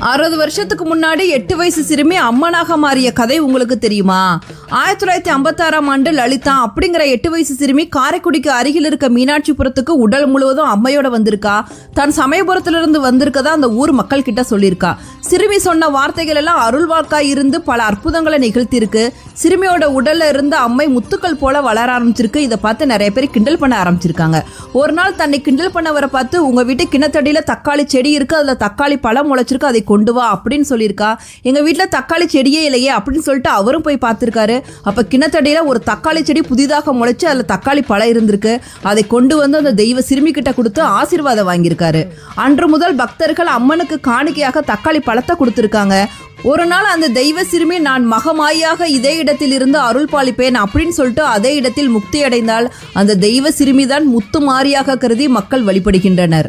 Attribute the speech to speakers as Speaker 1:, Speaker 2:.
Speaker 1: 60 வருஷத்துக்கு முன்னாடி 8 வயசு சிறுமி அம்மனாக மாறிய கதை உங்களுக்கு தெரியுமா? 1956ஆம் ஆண்டு லலிதா அப்படிங்கிற 8 வயசு சிறுமி காரைக்குடிக்கு அருகில் இருக்க மீனாட்சிபுரத்துக்கு உடல் முழுவதும் அம்மையோட வந்திருக்கா. தான் சமயபுரத்திலிருந்து வந்திருக்கதா அந்த ஊர் மக்கள் கிட்ட சொல்லியிருக்கா. சிறுமி சொன்ன வார்த்தைகள் எல்லாம் அருள் வாக்காய் இருந்து பல அற்புதங்களை நிகழ்த்தியிருக்கு. சிறுமியோட உடல்ல இருந்த அம்மை முத்துக்கள் போல வளர ஆரம்பிச்சிருக்கு. இதை பார்த்து நிறைய பேர் கிண்டல் பண்ண ஆரம்பிச்சிருக்காங்க. ஒரு நாள் தன்னை கிண்டல் பண்ணவரை பார்த்து, உங்க வீட்டு கிணத்தடியில தக்காளி செடி இருக்கு, அதுல தக்காளி பழம் முளைச்சிருக்கு, அதை கொண்டு வா அப்படின்னு சொல்லியிருக்கா. எங்க வீட்டுல தக்காளி செடியே இல்லையே அப்படின்னு சொல்லிட்டு அவரும் போய் பார்த்திருக்காரு. அப்ப கிணத்தடியில ஒரு தக்காளி செடி புதிதாக முளைச்சு அதுல தக்காளி பழம் இருந்திருக்கு. அதை கொண்டு வந்து அந்த தெய்வ சிறுமி கிட்ட கொடுத்து ஆசீர்வாதம் வாங்கியிருக்காரு. அன்று முதல் பக்தர்கள் அம்மனுக்கு காணிக்கையாக தக்காளி பழத்தை கொடுத்திருக்காங்க. ஒரு நாள் அந்த தெய்வ சிறுமி, நான் மகமாயாக இதே இடத்தில் இருந்து அருள் பாலிப்பேன் அப்படின்னு சொல்லிட்டு அதே இடத்தில் முக்தி அடைந்தால் அந்த தெய்வ சிறுமிதான் முத்து மாரியாக கருதி மக்கள் வழிபடுகின்றனர்.